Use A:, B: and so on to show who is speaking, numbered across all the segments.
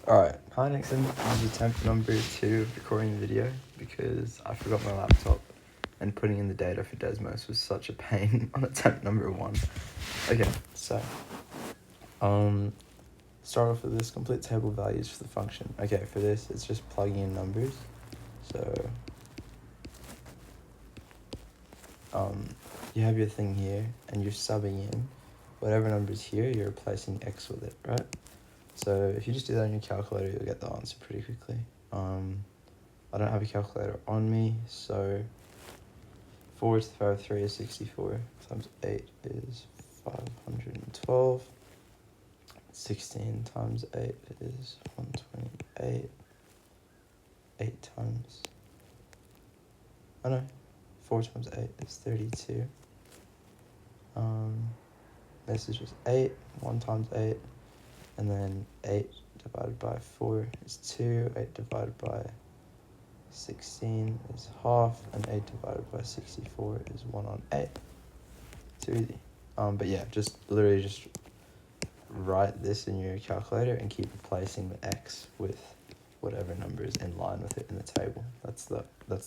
A: Alright, hi Nixon. This is attempt number 2 of recording the video because I forgot my laptop and putting in the data for Desmos was such a pain on attempt number 1. Okay, so start off with this complete table values for the function. Okay, for this it's just plugging in numbers. So you have your thing here and you're subbing in whatever number's here, you're replacing x with it, right? So if you just do that on your calculator, you'll get the answer pretty quickly. I don't have a calculator on me, so 4 to the power of 3 is 64, times 8 is 512, 16 times 8 is 128, 8 times, 4 times 8 is 32, this is just 8, 1 times 8, and then 8 divided by 4 is 2, 8 divided by 16 is half, and 8 divided by 64 is 1 on 8. Too easy. But yeah, literally just write this in your calculator and keep replacing the x with whatever number is in line with it in the table. That's the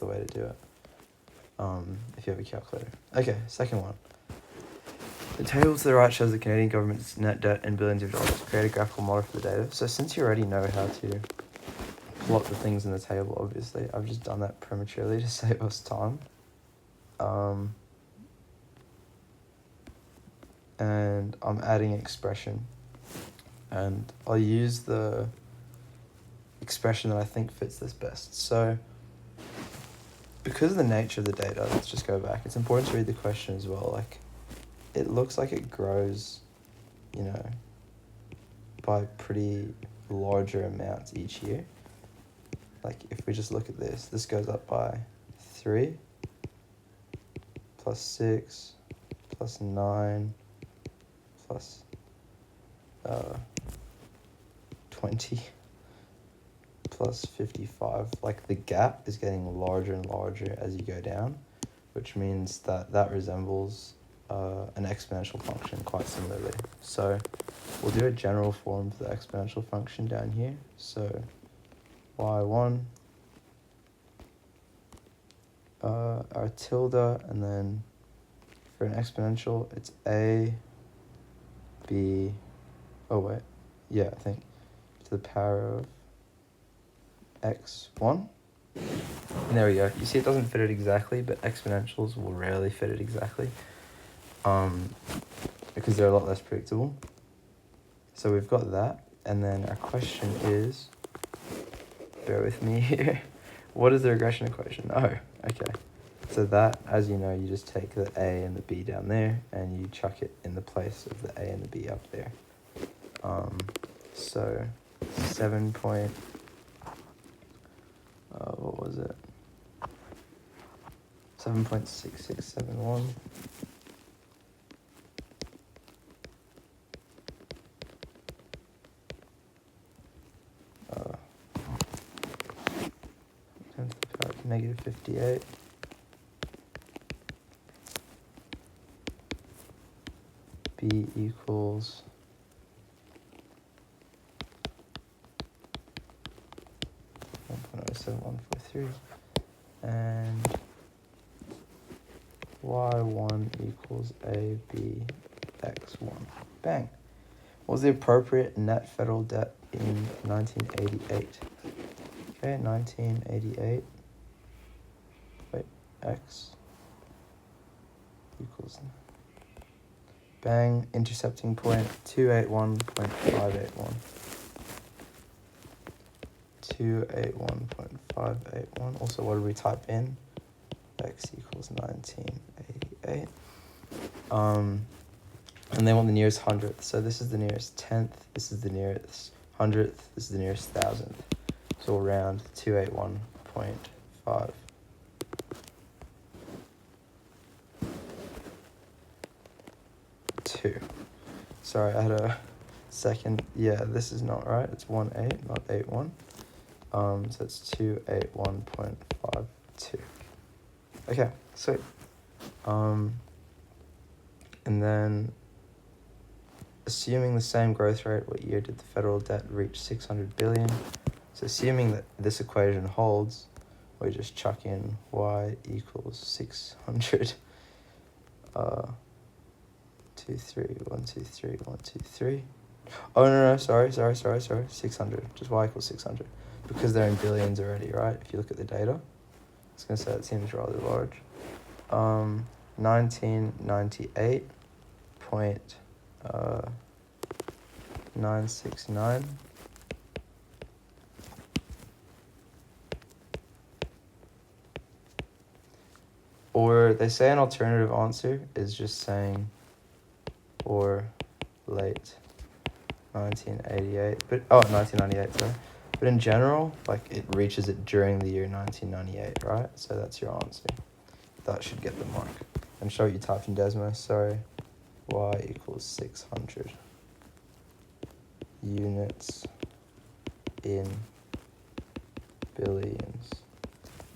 A: way to do it. If you have a calculator. Okay, second one. The table to the right shows the Canadian government's net debt in billions of dollars. Create a graphical model for the data. So since you already know how to plot the things in the table, obviously, I've just done that prematurely to save us time. And I'm adding an expression. And I'll use the expression that I think fits this best. So because of the nature of the data, let's just go back. It's important to read the question as well. Like, it looks like it grows, by pretty larger amounts each year. Like, if we just look at this goes up by 3, plus 6, plus 9, plus 20, plus 55. Like, the gap is getting larger and larger as you go down, which means that resembles an exponential function quite similarly. So we'll do a general form for the exponential function down here. So y1, our tilde, and then for an exponential, it's a, b, I think, to the power of x1. And there we go. You see it doesn't fit it exactly, but exponentials will rarely fit it exactly. Because they're a lot less predictable. So we've got that, and then our question is, bear with me here, what is the regression equation? Oh, okay. So that, as you know, you just take the a and the b down there, and you chuck it in the place of the a and the b up there. So 7 point, what was it? 7.6671. Negative 58. B equals 1.07143. And y1 equals AB x1. Bang. What was the appropriate net federal debt in 1988? Okay, 1988. X equals, bang, intercepting point 281.581. 281.581. Also, what did we type in? X equals 1988. And they want the nearest hundredth. So this is the nearest tenth, this is the nearest hundredth, this is the nearest thousandth. So we'll round 281.5. Sorry, I had a second. Yeah, this is not right. It's 18, not 81. So it's 281.52. Okay, sweet. And then assuming the same growth rate, what year did the federal debt reach 600 billion? So assuming that this equation holds, we just chuck in y equals 600. 2, 3, 1, 2, 3, 1, 2, 3. Oh, no, sorry. 600. Just y equals 600. Because they're in billions already, right? If you look at the data, it's going to say it seems rather large. 1998.969. Or they say an alternative answer is just saying or late 1988, 1998, sorry. But in general, like, it reaches it during the year 1998, right? So that's your answer. That should get the mark. And show what you typed in Desmo, sorry. Y equals 600 units in billions.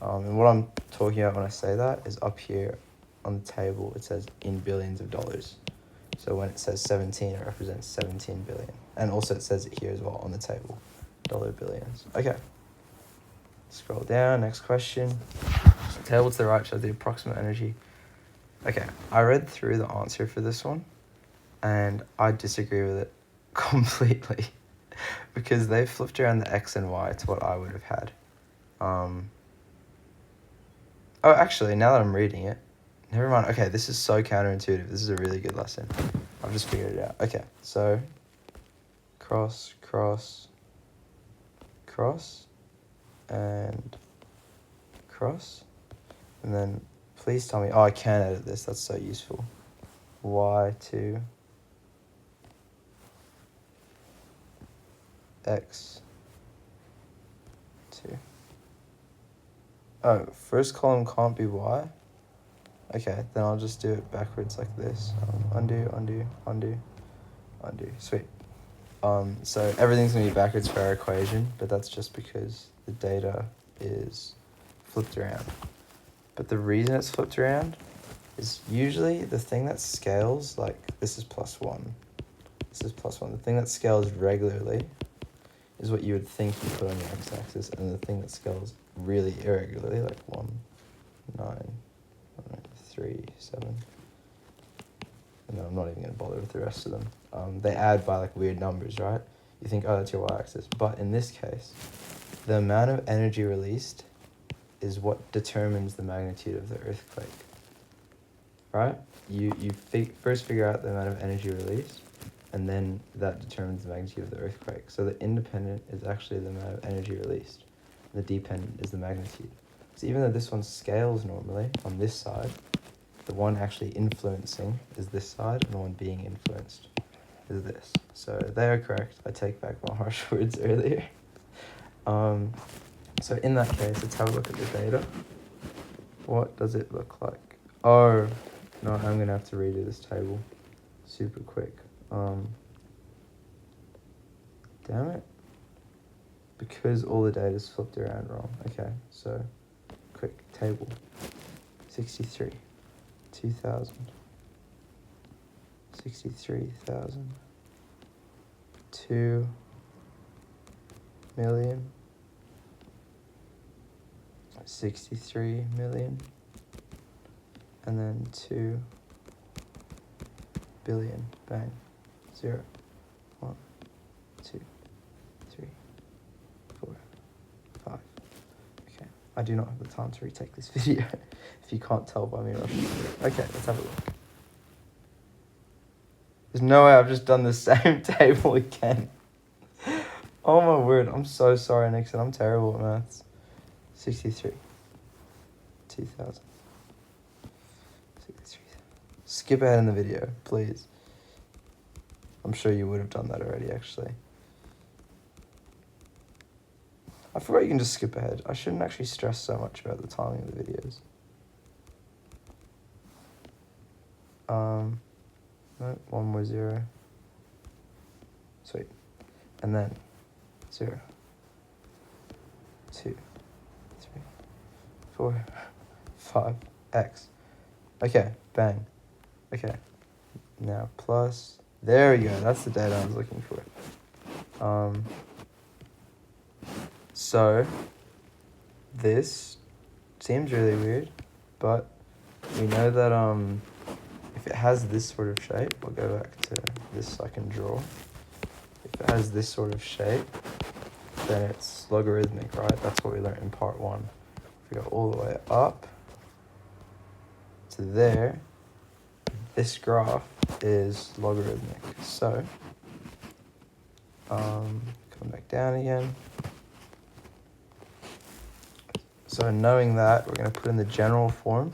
A: And what I'm talking about when I say that is up here on the table, it says in billions of dollars. So when it says 17, it represents 17 billion. And also it says it here as well on the table, dollar billions. Okay. Scroll down, next question. The table to the right shows the approximate energy. Okay, I read through the answer for this one, and I disagree with it completely because they flipped around the x and y to what I would have had. Oh, actually, now that I'm reading it, never mind. Okay, this is so counterintuitive. This is a really good lesson. I've just figured it out. Okay, so cross, and cross. And then please tell me, oh, I can edit this. That's so useful. Y2, X2. Oh, first column can't be Y? Okay, then I'll just do it backwards like this. Undo. Sweet. So everything's going to be backwards for our equation, but that's just because the data is flipped around. But the reason it's flipped around is usually the thing that scales, like this is +1. This is +1. The thing that scales regularly is what you would think you put on your x-axis, and the thing that scales really irregularly, like 1, 9, 3, 7. And then I'm not even going to bother with the rest of them. They add by like weird numbers, right? You think, oh, that's your y-axis. But in this case, the amount of energy released is what determines the magnitude of the earthquake, right? You first figure out the amount of energy released, and then that determines the magnitude of the earthquake. So the independent is actually the amount of energy released. The dependent is the magnitude. So even though this one scales normally on this side, the one actually influencing is this side, and the one being influenced is this. So they are correct. I take back my harsh words earlier. So in that case, let's have a look at the data. What does it look like? Oh, no, I'm going to have to redo this table super quick. Damn it. Because all the data's flipped around wrong. Okay, so quick table. 63, 2,000, 63,000, 2 million, 63 million, and then 2 billion. Bang. 0, 1, 2, 3, 4, 5. Okay, I do not have the time to retake this video if you can't tell by me rushing through it. Okay, let's have a look. There's no way I've just done the same table again. Oh my word, I'm so sorry, Nixon. I'm terrible at maths. 63, 2,000, 63. Skip ahead in the video, please. I'm sure you would have done that already, actually. I forgot you can just skip ahead. I shouldn't actually stress so much about the timing of the videos. No, 1 more 0. Sweet. And then 0, 2, 3, 4, 5, x. Okay, bang. Okay, now plus There we go. That's the data I was looking for. So this seems really weird, but we know that if it has this sort of shape, I'll go back to this so I can draw. If it has this sort of shape, then it's logarithmic, right? That's what we learned in part 1. If we go all the way up to there, this graph is logarithmic. So, come back down again. So knowing that, we're going to put in the general form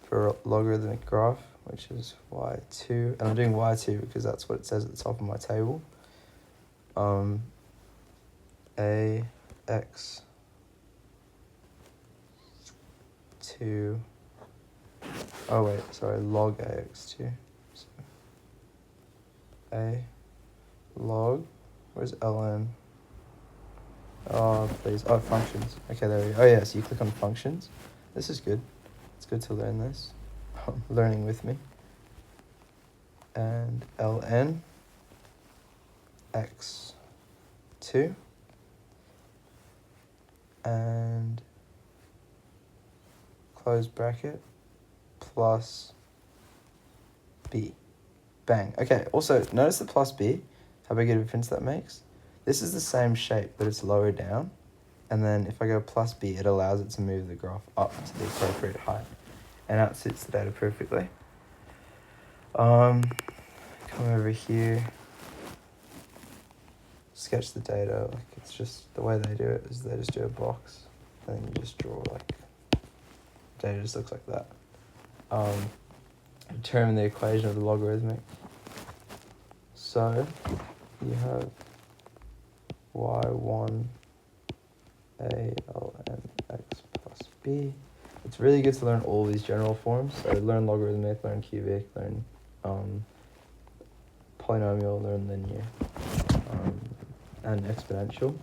A: for a logarithmic graph, which is y2. And I'm doing y2 because that's what it says at the top of my table. ax 2. Oh wait, sorry, log ax2. So a log, where's ln? Oh, please. Oh, functions. Okay, there we go. Oh, yeah, so you click on functions. This is good. It's good to learn this. Learning with me. And ln x2 and close bracket plus b. Bang. Okay, also, notice the plus b, how big a difference that makes. This is the same shape, but it's lower down. And then if I go plus b, it allows it to move the graph up to the appropriate height. And that suits the data perfectly. Come over here. Sketch the data. Like, it's just, the way they do it is they just do a box. And then you just draw, like, data just looks like that. Determine the equation of the logarithmic. So, you have y1 a ln x plus b. It's really good to learn all these general forms. So learn logarithmic, learn cubic, learn polynomial, learn linear, and exponential.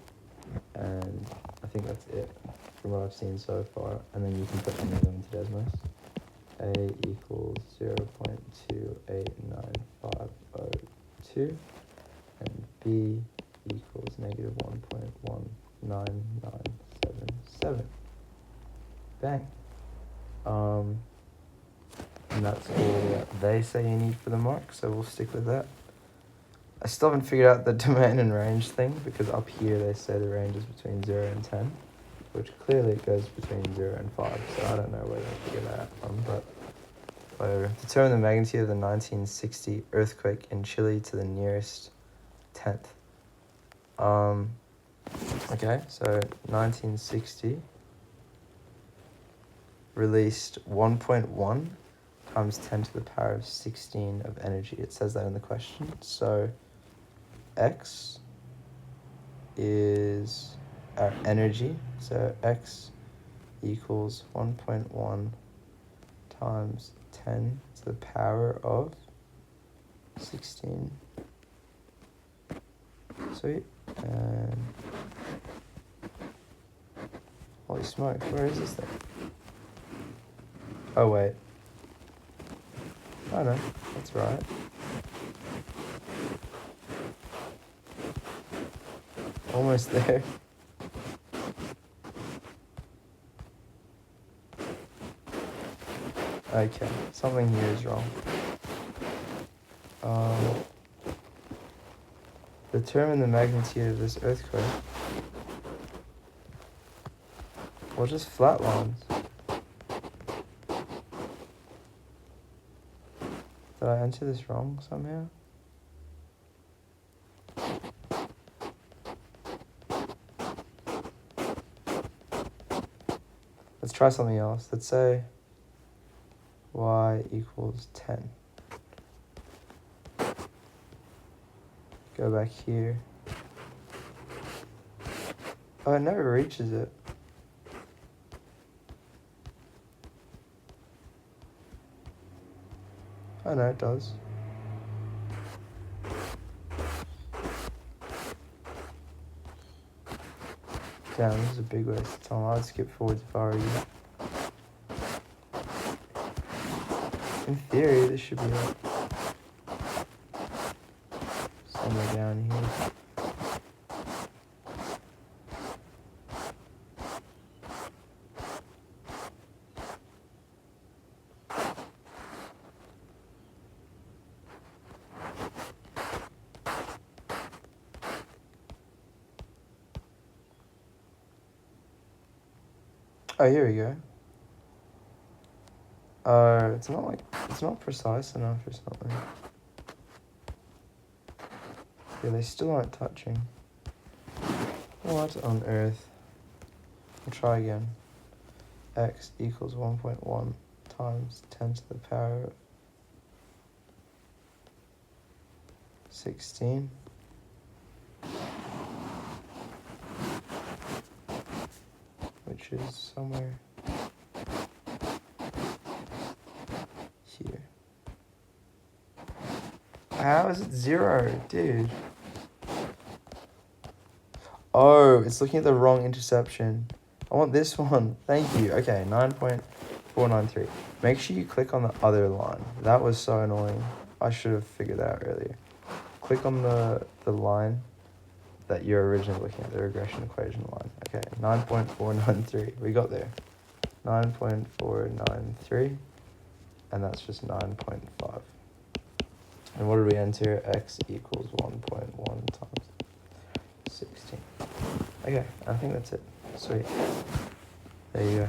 A: And I think that's it from what I've seen so far. And then you can put any of them into Desmos. A equals 0.289502 and b equals negative 1.19977. Bang. And that's all that they say you need for the mark, so we'll stick with that. I still haven't figured out the domain and range thing, because up here they say the range is between 0 and 10, which clearly it goes between 0 and 5, so I don't know where they figure that out from, but whatever. Determine the magnitude of the 1960 earthquake in Chile to the nearest 10th. Okay, so 1960 released 1.1 times 10 to the power of 16 of energy. It says that in the question. So X is our energy. So X equals 1.1 times 10 to the power of 16. Sweet. And holy smokes, where is this thing? Oh wait. Oh no, that's right. Almost there. Okay, something here is wrong. Determine the magnitude of this earthquake. Or just flat lines. Did I enter this wrong somehow? Let's try something else. Let's say y equals 10. Go back here. Oh, it never reaches it. Oh no, it does. Damn, this is a big waste of time. I'd skip forwards if I were you. In theory, this should be right. somewhere down here. Oh, here we go. It's not precise enough or something. Yeah, they still aren't touching. What on earth? I'll try again. X equals 1.1 times 10 to the power of 16. Which is somewhere here. How is it 0, dude? Oh, it's looking at the wrong interception. I want this one. Thank you. Okay, 9.493. Make sure you click on the other line. That was so annoying. I should have figured that out earlier. Click on the line that you're originally looking at, the regression equation line. Okay, 9.493. We got there. 9.493. And that's just 9.5. And what did we enter? X equals 1.1 times 16. Okay, I think that's it. Sweet. There you go.